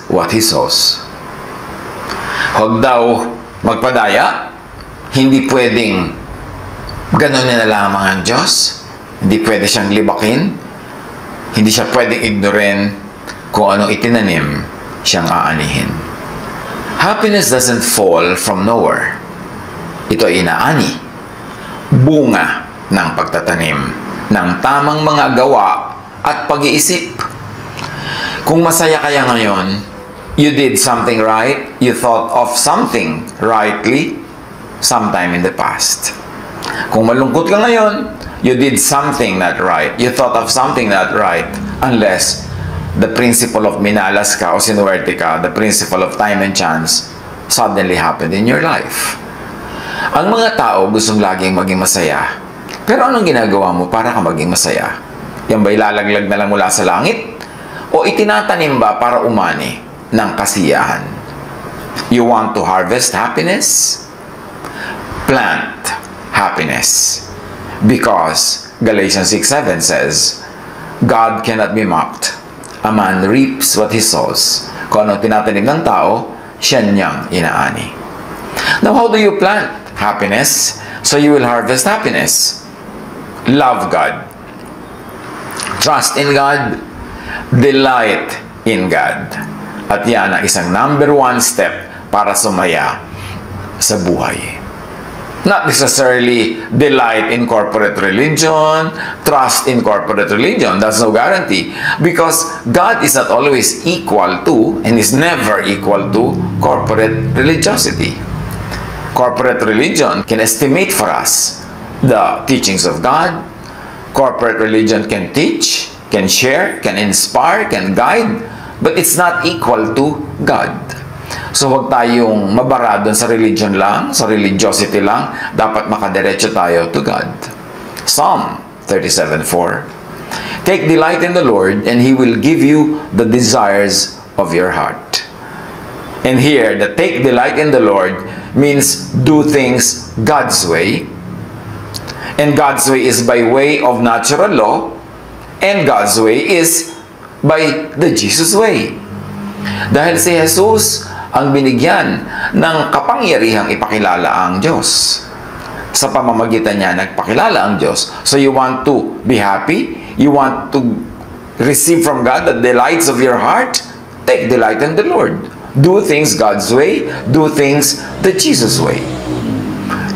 what he sows. Huwag daw magpadaya. Hindi pwedeng gano'n na lamang ang Diyos. Hindi pwede siyang libakin. Hindi siya pwedeng ignorin kung anong itinanim siyang aanihin. Happiness doesn't fall from nowhere. Ito ay inaani. Bunga ng pagtatanim ng tamang mga gawa at pag-iisip. Kung masaya kaya ngayon, you did something right, you thought of something rightly sometime in the past. Kung malungkot ka ngayon, you did something not right, you thought of something not right, unless the principle of minalas ka o sinuwerte ka, the principle of time and chance, suddenly happened in your life. Ang mga tao gustong laging maging masaya. Pero anong ginagawa mo para ka maging masaya? Yan ba'y lalaglag na lang mula sa langit? O itinatanim ba para umani ng kasiyahan? You want to harvest happiness? Plant happiness. Because Galatians 6:7 says, God cannot be mocked. A man reaps what he sows. Kung anong tinatanim ng tao, siya niyang inaani. Now, how do you plant happiness? So you will harvest happiness. Love God. Trust in God. Delight in God. At yan ang isang number 1 step para sumaya sa buhay. Not necessarily delight in corporate religion, trust in corporate religion. That's no guarantee. Because God is not always equal to, and is never equal to, corporate religiosity. Corporate religion can estimate for us the teachings of God. Corporate religion can teach, can share, can inspire, can guide, but it's not equal to God. So huwag tayong mabara doon sa religion lang, sa religiosity lang. Dapat makadiretso tayo to God. Psalm 37:4. Take delight in the Lord, and He will give you the desires of your heart. And here, the take delight in the Lord means do things God's way. And God's way is by way of natural law. And God's way is by the Jesus way. Dahil si Jesus ang binigyan ng kapangyarihang ipakilala ang Diyos. Sa pamamagitan niya, nagpakilala ang Diyos. So you want to be happy? You want to receive from God the delights of your heart? Take delight in the Lord. Do things God's way. Do things the Jesus way.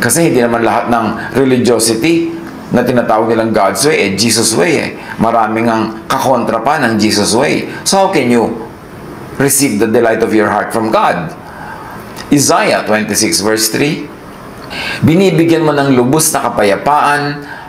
Kasi hindi naman lahat ng religiosity na tinatawag nilang God's way, Jesus way eh. Maraming ang kakontra pa ng Jesus way. So how can you receive the delight of your heart from God? Isaiah 26 verse 3, binibigyan mo ng lubos na kapayapaan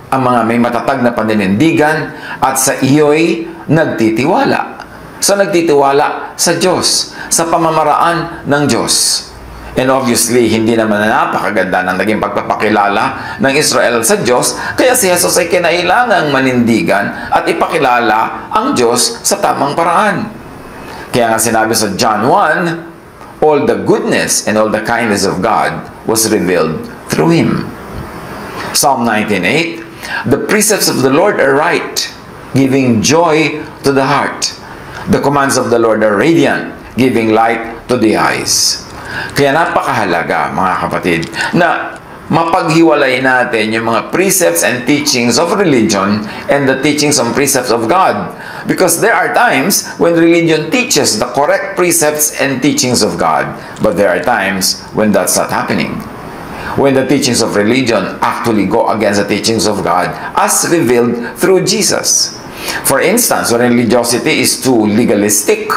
ang mga may matatag na paninindigan at sa iyo'y nagtitiwala. So nagtitiwala sa Diyos, sa pamamaraan ng Diyos. And obviously, hindi naman na napakaganda ng naging pagpapakilala ng Israel sa Diyos, kaya si Jesus ay kinailangang manindigan at ipakilala ang Diyos sa tamang paraan. Kaya nga sinabi sa John 1, all the goodness and all the kindness of God was revealed through Him. Psalm 19:8, the precepts of the Lord are right, giving joy to the heart. The commands of the Lord are radiant, giving light to the eyes. Kaya napakahalaga, mga kapatid, na mapaghiwalay natin yung mga precepts and teachings of religion and the teachings and precepts of God. Because there are times when religion teaches the correct precepts and teachings of God, but there are times when that's not happening. When the teachings of religion actually go against the teachings of God as revealed through Jesus. For instance, when religiosity is too legalistic,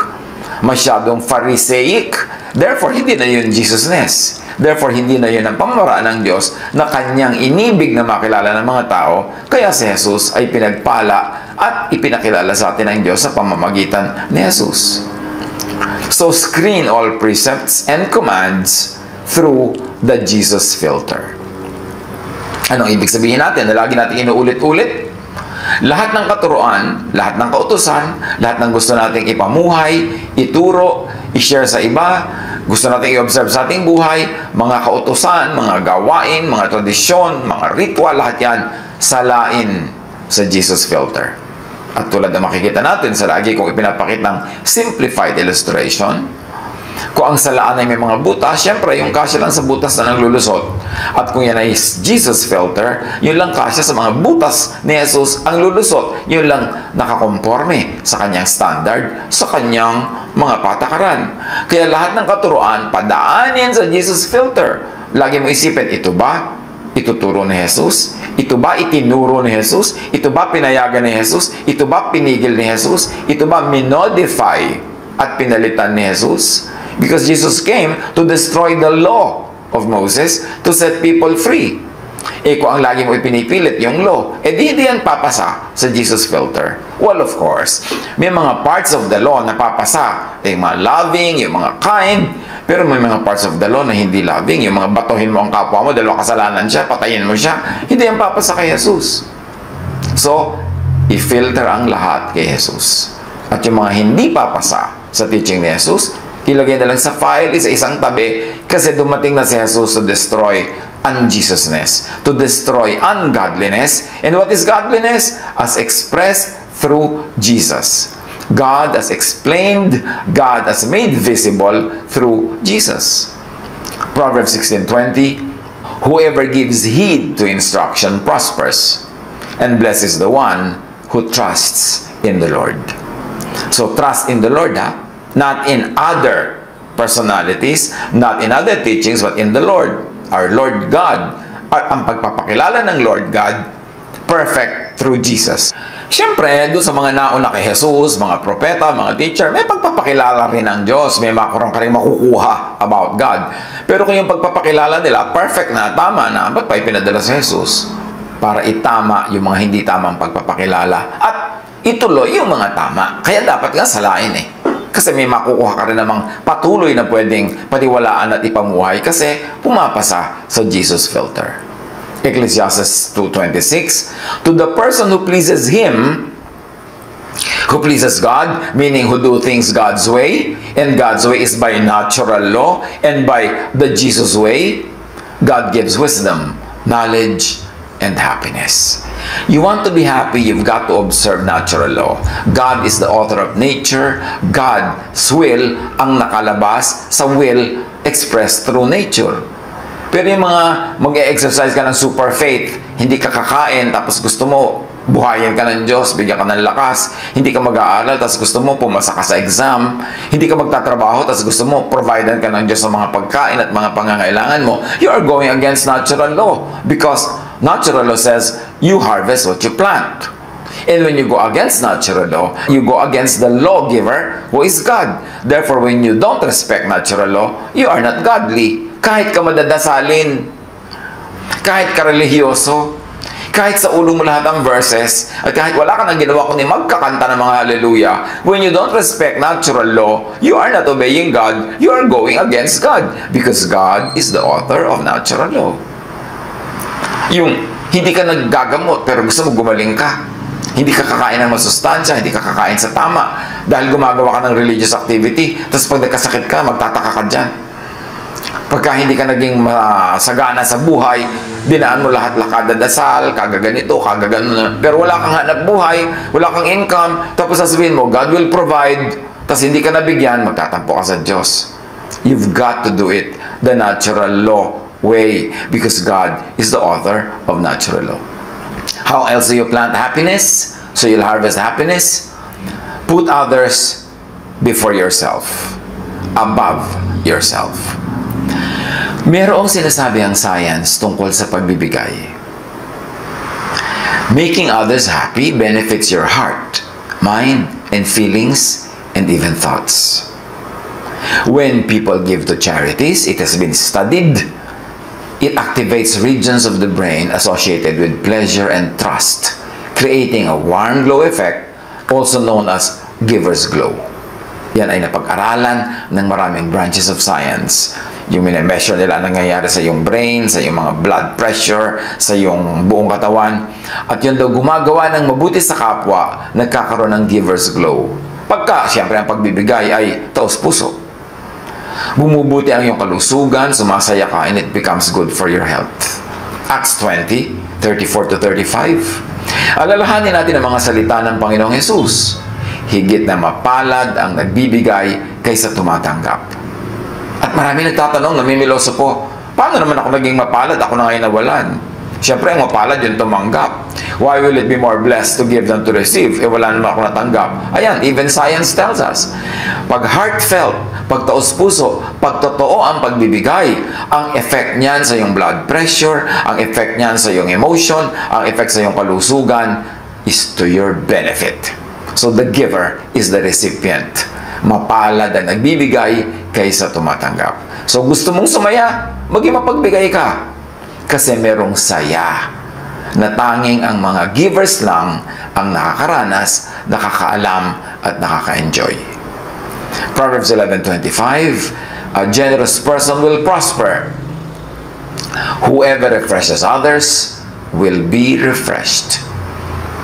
masyadong Pharisaic, therefore hindi na yun Jesusness. Therefore hindi na yun ang pamamaraan ng Diyos na kanyang inibig na makilala ng mga tao, kaya si Jesus ay pinagpala at ipinakilala sa atin ng Diyos sa pamamagitan ni Jesus. So screen all precepts and commands through the Jesus filter. Anong ibig sabihin natin na lagi natin inuulit-ulit? Lahat ng katuruan, lahat ng kautusan, lahat ng gusto nating ipamuhay, ituro, i-share sa iba, gusto nating i-observe sa ating buhay, mga kautusan, mga gawain, mga tradisyon, mga ritual, lahat yan, salain sa Jesus filter. At tulad na makikita natin sa lagi kong ipinapakitang simplified illustration, kung ang salaan ay may mga butas, syempre yung kasya lang sa butas na naglulusot. At kung yan ay Jesus filter, yun lang kasya sa mga butas ni Jesus ang lulusot. Yun lang nakakonforme sa kanyang standard, sa kanyang mga patakaran. Kaya lahat ng katuruan, padaan yan sa Jesus filter. Lagi mo isipin, ito ba ituturo ni Jesus? Ito ba itinuro ni Jesus? Ito ba pinayagan ni Jesus? Ito ba pinigil ni Jesus? Ito ba minodify at pinalitan ni Jesus? Because Jesus came to destroy the law of Moses to set people free. Kung ang lagi mo ipinipilit yung law, di yan papasa sa Jesus filter. Well, of course, may mga parts of the law na papasa. Yung mga loving, yung mga kind, pero may mga parts of the law na hindi loving. Yung mga batuhin mo ang kapwa mo, dalawa kasalanan siya, patayin mo siya, hindi yan papasa kay Jesus. So, i-filter ang lahat kay Jesus. At yung mga hindi papasa sa teaching ni Jesus, ilagay na lang sa file, sa isang tabi, kasi dumating na si Jesus to destroy unjesusness, to destroy ungodliness. And what is godliness? As expressed through Jesus. God has explained, God has made visible through Jesus. Proverbs 16:20, whoever gives heed to instruction prospers, and blessed is the one who trusts in the Lord. So trust in the Lord, not in other personalities, not in other teachings, but in the Lord, our Lord God. At ang pagpapakilala ng Lord God, perfect through Jesus. Siyempre, doon sa mga nauna kay Jesus, mga propeta, mga teacher, may pagpapakilala rin ng Diyos. May makurang ka rin makukuha about God. Pero kung yung pagpapakilala nila, perfect na, tama na, ba't pa ipinadala si Jesus? Para itama yung mga hindi tamang pagpapakilala. At ituloy yung mga tama. Kaya dapat nga salain Kasi may makukuha ka rin namang patuloy na pwedeng paniwalaan at ipamuhay kasi pumapasa sa Jesus filter. Ecclesiastes 2:26, to the person who pleases Him, who pleases God, meaning who do things God's way, and God's way is by natural law, and by the Jesus way, God gives wisdom, knowledge, and happiness. You want to be happy, you've got to observe natural law. God is the author of nature. God's will ang nakalabas sa will expressed through nature. Pero yung mga mag-e-exercise ka ng super faith, hindi ka kakain, tapos gusto mo buhayin ka ng Diyos, bigyan ka ng lakas, hindi ka mag-aaral, tapos gusto mo pumasa ka sa exam, hindi ka magtatrabaho, tapos gusto mo providean ka ng Diyos sa mga pagkain at mga pangangailangan mo, you are going against natural law. Because natural law says, you harvest what you plant. And when you go against natural law, you go against the lawgiver who is God. Therefore, when you don't respect natural law, you are not godly. Kahit ka madadasalin, kahit ka religyoso, kahit sa ulo mo lahat ang verses, at kahit wala ka nang ginawa kundi magkakanta ng mga hallelujah, when you don't respect natural law, you are not obeying God, you are going against God. Because God is the author of natural law. Yung hindi ka naggagamot pero gusto mo gumaling ka. Hindi ka kakain ng masustansya, hindi ka kakain sa tama. Dahil gumagawa ka ng religious activity, tapos pag nagkasakit ka, magtataka ka dyan. Pagka hindi ka naging masagana sa buhay, dinaan mo lahat lakad dasal, kagaganito, kagagano. Pero wala kang hanap buhay, wala kang income, tapos sasabihin mo, God will provide, tapos hindi ka nabigyan, magtatampo ka sa Diyos. You've got to do it the natural law way, because God is the author of natural law. How else do you plant happiness? So you'll harvest happiness. Put others before yourself, above yourself. Merong sinasabi ang science tungkol sa pagbibigay. Making others happy benefits your heart, mind, and feelings, and even thoughts. When people give to charities, it has been studied, it activates regions of the brain associated with pleasure and trust, creating a warm glow effect, also known as giver's glow. Yan ay napag-aralan ng maraming branches of science. Yung minemeasure nila nangyayari sa iyong brain, sa iyong mga blood pressure, sa iyong buong katawan. At yun daw gumagawa ng mabuti sa kapwa, nagkakaroon ng giver's glow. Pagka, siyempre, ang pagbibigay ay taos-puso. Bumubuti ang iyong kalusugan, sumasaya ka, and it becomes good for your health. Acts 20:34-35. Alalahanin natin ang mga salita ng Panginoong Hesus. Higit na mapalad ang nagbibigay kaysa tumatanggap. At marami nagtatanong, namimiloso po, paano naman ako naging mapalad? Ako na ngayon nawalan. Siyempre, ang mapalad yung tumanggap. Why will it be more blessed to give than to receive? Eh, wala naman ako natanggap. Ayan, even science tells us. Pag heartfelt, pag taos puso, pag totoo ang pagbibigay, ang effect niyan sa iyong blood pressure, ang effect niyan sa iyong emotion, ang effect sa iyong kalusugan, is to your benefit. So the giver is the recipient. Mapalad ang nagbibigay kaysa tumatanggap. So gusto mong sumaya, maging mapagbigay ka. Kasi merong saya na tanging ang mga givers lang ang nakakaranas, nakakaalam at nakaka-enjoy. Proverbs 11:25, a generous person will prosper. Whoever refreshes others will be refreshed.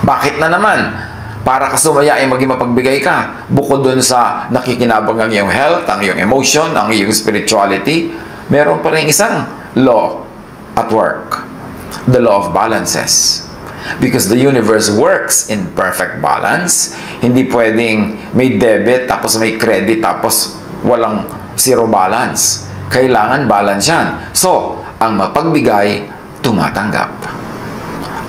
Bakit na naman? Para ka sumaya ay maging mapagbigay ka. Bukod dun sa nakikinabang ang iyong health, ang iyong emotion, ang iyong spirituality, meron pa rin isang law at work. The law of balances. Because the universe works in perfect balance. Hindi pwedeng may debit, tapos may credit, tapos walang zero balance. Kailangan balance yan. So, ang mapagbigay, tumatanggap.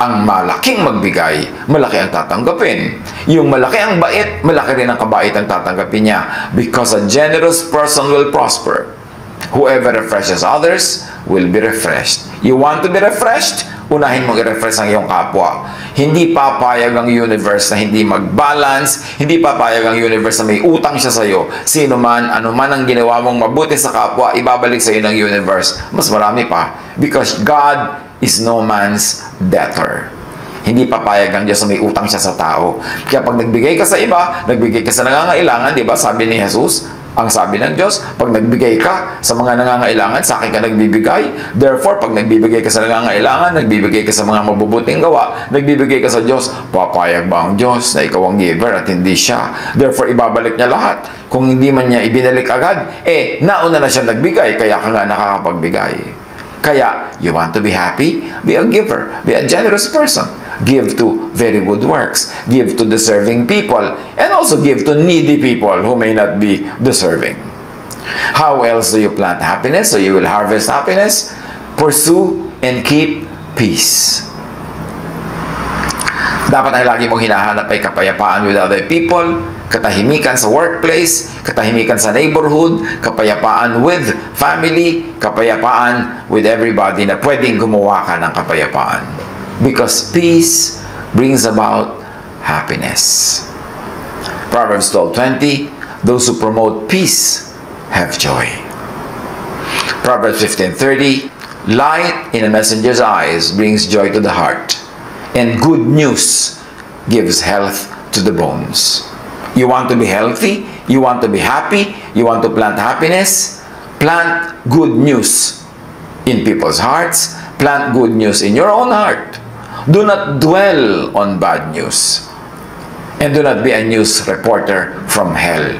Ang malaking magbigay, malaki ang tatanggapin. Yung malaki ang bait, malaki rin ang kabait ang tatanggapin niya. Because a generous person will prosper. Whoever refreshes others will be refreshed. You want to be refreshed? Unahin mong i-refresh ang iyong kapwa. Hindi papayag ang universe na hindi mag-balance. Hindi papayag ang universe na may utang siya sa iyo. Sino man, ano man ang ginawa mong mabuti sa kapwa, ibabalik sa iyo ng universe. Mas marami pa. Because God is no man's debtor. Hindi papayag ang Diyos na may utang siya sa tao. Kaya pag nagbigay ka sa iba, nagbigay ka sa nangangailangan, di ba? Sabi ni Jesus, ang sabi ng Diyos, pag nagbigay ka sa mga nangangailangan, sa akin ka nagbibigay. Therefore, pag nagbibigay ka sa nangangailangan, nagbibigay ka sa mga mabubuting gawa, nagbibigay ka sa Diyos, papayag ba ang Diyos na ikaw ang giver at hindi siya? Therefore, ibabalik niya lahat. Kung hindi man niya ibinalik agad, nauna na siya nagbigay, kaya ka nga nakakapagbigay. Kaya, you want to be happy? Be a giver. Be a generous person. Give to very good works. Give to deserving people. And also give to needy people who may not be deserving. How else do you plant happiness? So you will harvest happiness. Pursue and keep peace. Dapat ay lagi mong hinahanap ay kapayapaan with other people, katahimikan sa workplace, katahimikan sa neighborhood, kapayapaan with family, kapayapaan with everybody na pwedeng gumawa ka ng kapayapaan. Because peace brings about happiness. Proverbs 12:20, those who promote peace have joy. Proverbs 15:30, light in a messenger's eyes brings joy to the heart, and good news gives health to the bones. You want to be healthy? You want to be happy? You want to plant happiness? Plant good news in people's hearts. Plant good news in your own heart. Do not dwell on bad news. And do not be a news reporter from hell.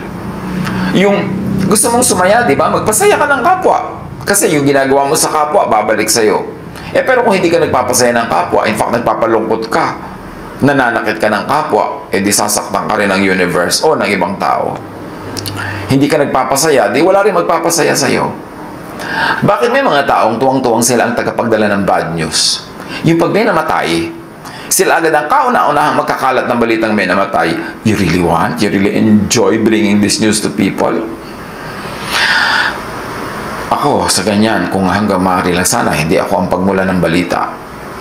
Yung gusto mong sumaya, di ba? Magpasaya ka ng kapwa. Kasi yung ginagawa mo sa kapwa, babalik sa'yo. Pero kung hindi ka nagpapasaya ng kapwa, in fact, nagpapalungkot ka, nananakit ka ng kapwa, di sasaktan ka rin ng universe o ng ibang tao. Hindi ka nagpapasaya, di wala rin magpapasaya sa'yo. Bakit may mga taong tuwang-tuwang sila ang tagapagdala ng bad news? Yung pag may namatay, sila agad ang kauna-unahang magkakalat ng balitang may namatay. You really really enjoy bringing this news to people? Ako, sa ganyan, kung hanggang maaari lang sana, hindi ako ang pagmula ng balita.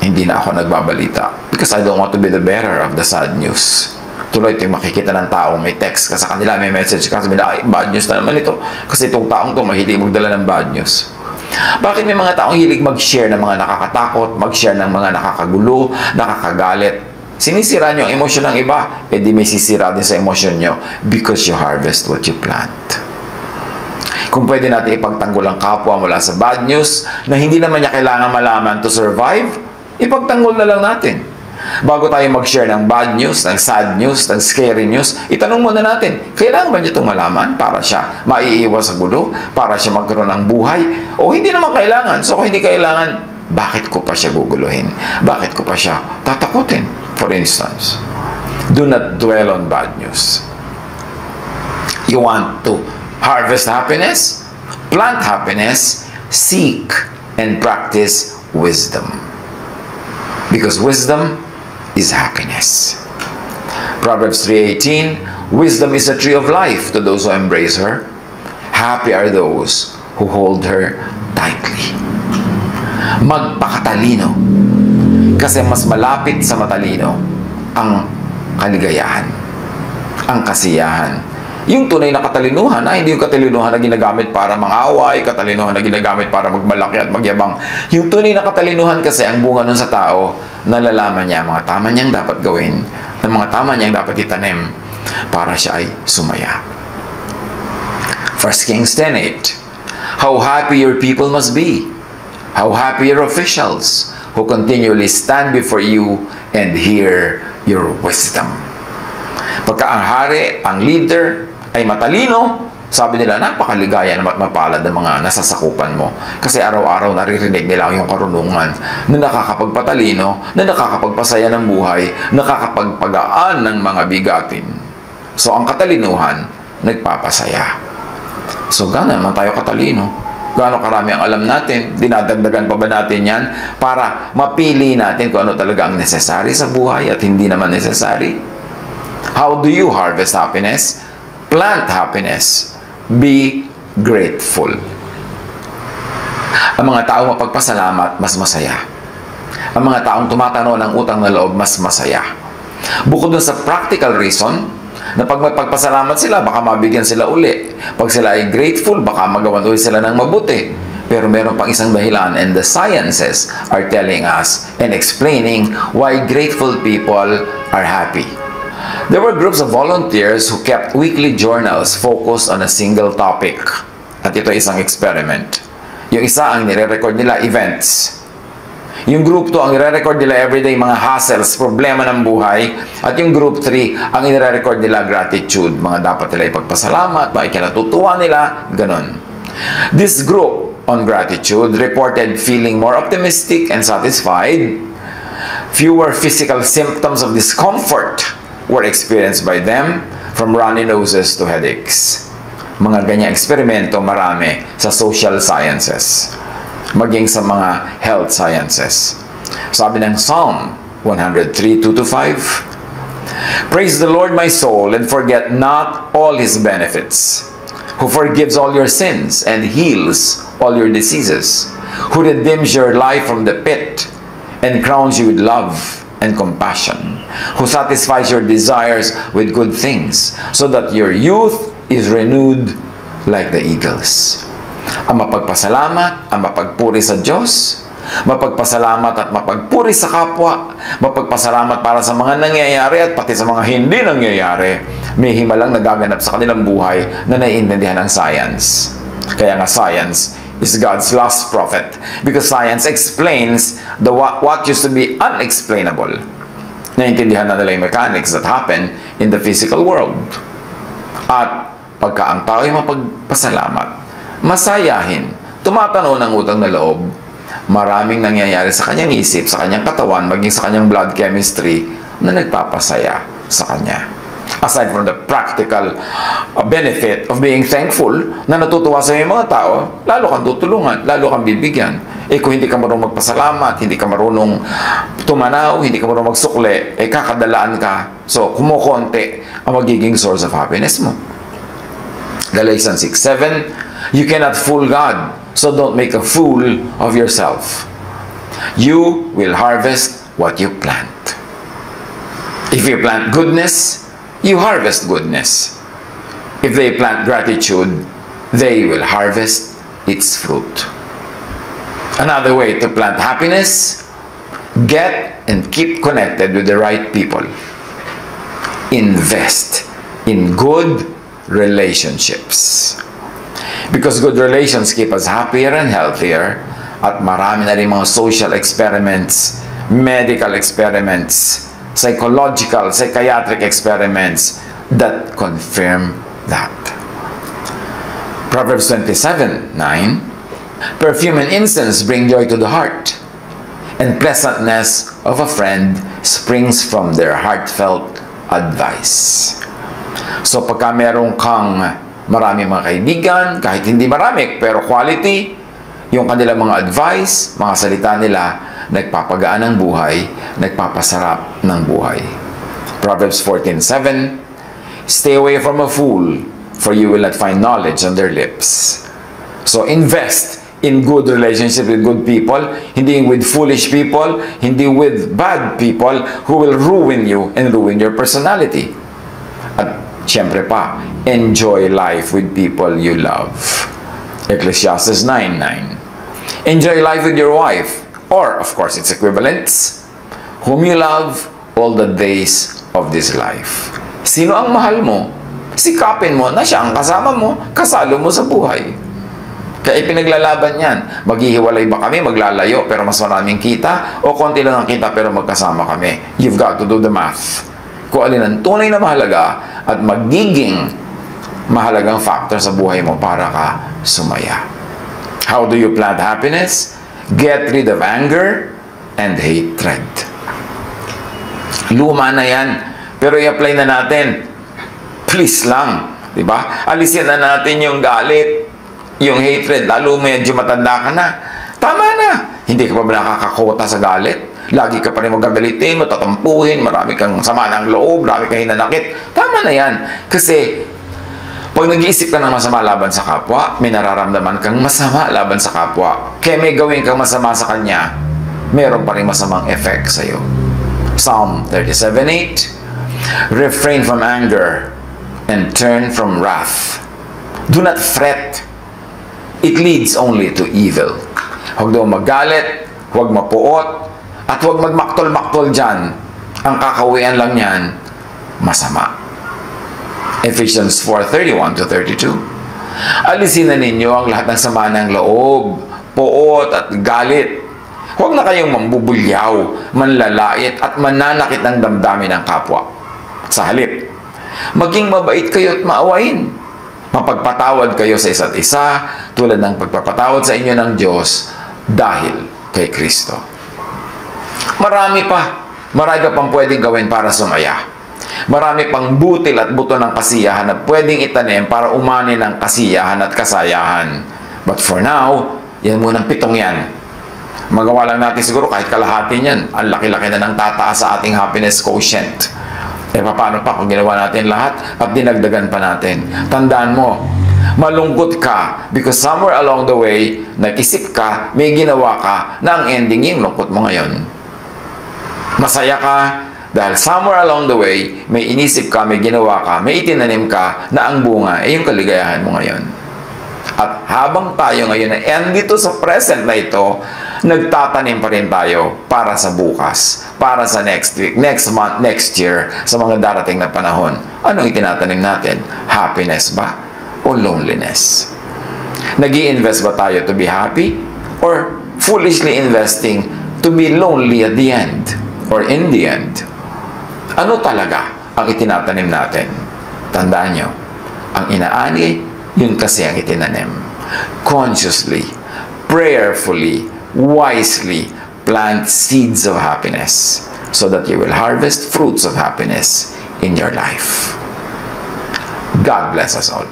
Hindi na ako nagbabalita. Because I don't want to be the bearer of the sad news. Tuloy ito yung makikita ng tao, may text ka sa kanila, may message ka, sabi na, ay, bad news na naman ito. Kasi itong taong ito, mahilig magdala ng bad news. Bakit may mga taong hilig mag-share ng mga nakakatakot, mag-share ng mga nakakagulo, nakakagalit? Sinisira nyo ang emosyon ng iba, di may sisira din sa emosyon nyo because you harvest what you plant. Kung pwede natin ipagtanggol ang kapwa mula sa bad news na hindi naman niya kailangan malaman to survive, ipagtanggol na lang natin. Bago tayo mag-share ng bad news, ng sad news, ng scary news, itanong muna natin, kailangan ba niya itong malaman para siya maiiwas sa gulo, para siya magkaroon ng buhay? O hindi naman kailangan. So kung hindi kailangan, bakit ko pa siya guguluhin? Bakit ko pa siya tatakutin? For instance, do not dwell on bad news. You want to harvest happiness? Plant happiness? Seek and practice wisdom. Because wisdom is happiness. Proverbs 3:18, wisdom is a tree of life to those who embrace her. Happy are those who hold her tightly. Magpakatalino. Kasi mas malapit sa matalino ang kaligayahan, ang kasiyahan. Yung tunay na katalinuhan, hindi yung katalinuhan na ginagamit para mangaway, katalinuhan na ginagamit para magmalaki at magyabang. Yung tunay na katalinuhan kasi, ang bunga nun sa tao, nalalaman niya ang mga tama niyang dapat gawin, ang mga tama niyang dapat itanim para siya ay sumaya. 1 Kings 10:8. How happy your people must be. How happy your officials who continually stand before you and hear your wisdom. Pagka ang hari, ang leader, ay matalino, sabi nila, napakaligaya na mapalad ang mga nasasakupan mo. Kasi araw-araw naririnig nila yung karunungan na nakakapagpatalino, na nakakapagpasaya ng buhay, nakakapagpagaan ng mga bigatin. So, ang katalinuhan, nagpapasaya. So, gano'n naman tayo katalino. Gaano karami ang alam natin, dinadagdagan pa ba natin yan para mapili natin kung ano talaga ang necessary sa buhay at hindi naman necessary? How do you harvest happiness? Plant happiness. Be grateful. Ang mga taong mapagpasalamat, mas masaya. Ang mga taong tumatanaw ng utang na loob, mas masaya. Bukod dun sa practical reason, na pag magpagpasalamat sila, baka mabigyan sila uli. Pag sila ay grateful, baka magawan ulit sila ng mabuti. Pero meron pang isang dahilan, and the sciences are telling us and explaining why grateful people are happy. There were groups of volunteers who kept weekly journals focused on a single topic. At ito ay isang experiment. Yung isa, ang nire-record nila, events. Yung group 2, ang nire-record nila everyday mga hassles, problema ng buhay. At yung group 3, ang nire-record nila gratitude, mga dapat nila ipagpasalamat, mga ikinatutuwa nila, ganun. This group on gratitude reported feeling more optimistic and satisfied. Fewer physical symptoms of discomfort were experienced by them, from runny noses to headaches. Mga ganyang eksperimento marami sa social sciences, maging sa mga health sciences. Sabi ng Psalm 103:2-5, Praise the Lord, my soul, and forget not all His benefits, who forgives all your sins and heals all your diseases, who redeems your life from the pit and crowns you with love and compassion, who satisfies your desires with good things, so that your youth is renewed like the eagles. Ang mapagpasalamat, ang mapagpuri sa Diyos, mapagpasalamat at mapagpuri sa kapwa, mapagpasalamat para sa mga nangyayari at pati sa mga hindi nangyayari, may himalang nagaganap sa kanilang buhay na naiintindihan ng science. Kaya nga science is God's last prophet, because science explains the what used to be unexplainable. Naintindihan na nila yung mechanics that happen in the physical world. At pagka ang tao ay mapagpasalamat, masayahin, tumatanaw ng utang na loob, maraming nangyayari sa kanyang isip, sa kanyang katawan, maging sa kanyang blood chemistry na nagpapasaya sa kanya. Aside from the practical benefit of being thankful, na natutuwa sa mga tao, lalo kang tutulungan, lalo kang bibigyan. Kung hindi ka marunong magpasalamat, hindi ka marunong tumanaw, hindi ka marunong magsukli, kakadalaan ka. So, kumukonti ang magiging source of happiness mo. Galatians 6:7, You cannot fool God, so don't make a fool of yourself. You will harvest what you plant. If you plant goodness, you harvest goodness. If they plant gratitude, they will harvest its fruit. Another way to plant happiness, get and keep connected with the right people. Invest in good relationships. Because good relations keep us happier and healthier, at marami na rin mga social experiments, medical experiments, psychological, psychiatric experiments that confirm that. Proverbs 27:9, Perfume and incense bring joy to the heart, and pleasantness of a friend springs from their heartfelt advice. So pagka meron kang marami mga kaibigan, kahit hindi marami, pero quality, yung kanilang mga advice, mga salita nila, nagpapagaan ng buhay, nagpapasarap ng buhay. Proverbs 14:7, stay away from a fool, for you will not find knowledge on their lips. So invest in good relationship with good people, hindi with foolish people, hindi with bad people who will ruin you and ruin your personality. At syempre pa, enjoy life with people you love. Ecclesiastes 9:9. Enjoy life with your wife, or of course its equivalents, whom you love all the days of this life. Sino ang mahal mo? Sikapin mo na siya ang kasama mo, kasalo mo sa buhay. Kaya ipinaglalaban yan. Maghihiwalay ba kami, maglalayo, pero mas maraming kita, o konti lang ang kita, pero magkasama kami. You've got to do the math. Kung alin ang tunay na mahalaga at magiging mahalagang factor sa buhay mo para ka sumaya. How do you plant happiness? Get rid of anger and hatred. Luma na yan, pero i-apply na natin. Please lang, di ba? Alisin na natin yung galit, yung hatred, lalo medyo matanda ka na. Tama na. Hindi ka pa ba nakakakota sa galit? Lagi ka pa rin magagalitin, matatampuhin, marami kang sama ng loob, marami kang hinanakit. Tama na yan. Kasi, pag nag-iisip ka ng masama laban sa kapwa, may nararamdaman kang masama laban sa kapwa. Kaya may gawin kang masama sa kanya, meron pa rin masamang effect sa'yo. Psalm 37:8, refrain from anger and turn from wrath. Do not fret. It leads only to evil. Huwag daw magalit, huwag mapuot, at huwag magmaktol-maktol dyan. Ang kakauwian lang yan, masama. Ephesians 4:31-32. Alisin na ninyo ang lahat ng sama ng loob, puot at galit. Huwag na kayong mambubulyaw, manlalait at mananakit ng damdamin ng kapwa. Sa halip, maging mabait kayo at maawain. Mapagpatawad kayo sa isa't isa tulad ng pagpapatawad sa inyo ng Diyos dahil kay Kristo. Marami pa pang pwedeng gawin para sumaya. Marami pang butil at buto ng kasiyahan na pwedeng itanim para umani ng kasiyahan at kasayahan. But for now, yan munang 7 yan. Magawa lang natin siguro kahit kalahati niyan. Ang laki-laki na ng tataas sa ating happiness quotient. Paano pa kung ginawa natin lahat at dinagdagan pa natin? Tandaan mo, malungkot ka because somewhere along the way, nag-isip ka, may ginawa ka na ang ending yung lungkot mo ngayon. Masaya ka dahil somewhere along the way, may inisip ka, may ginawa ka, may itinanim ka na ang bunga ay yung kaligayahan mo ngayon. At habang tayo ngayon ay andito sa present na ito, nagtatanim pa rin tayo para sa bukas, para sa next week, next month, next year, sa mga darating na panahon. Anong itinatanim natin? Happiness ba? O loneliness? Nag-i-invest ba tayo to be happy? Or foolishly investing to be lonely at the end? Or in the end? Ano talaga ang itinatanim natin? Tandaan nyo, ang inaani, yun kasi ang itinanim. Consciously, prayerfully, wisely, plant seeds of happiness so that you will harvest fruits of happiness in your life. God bless us all.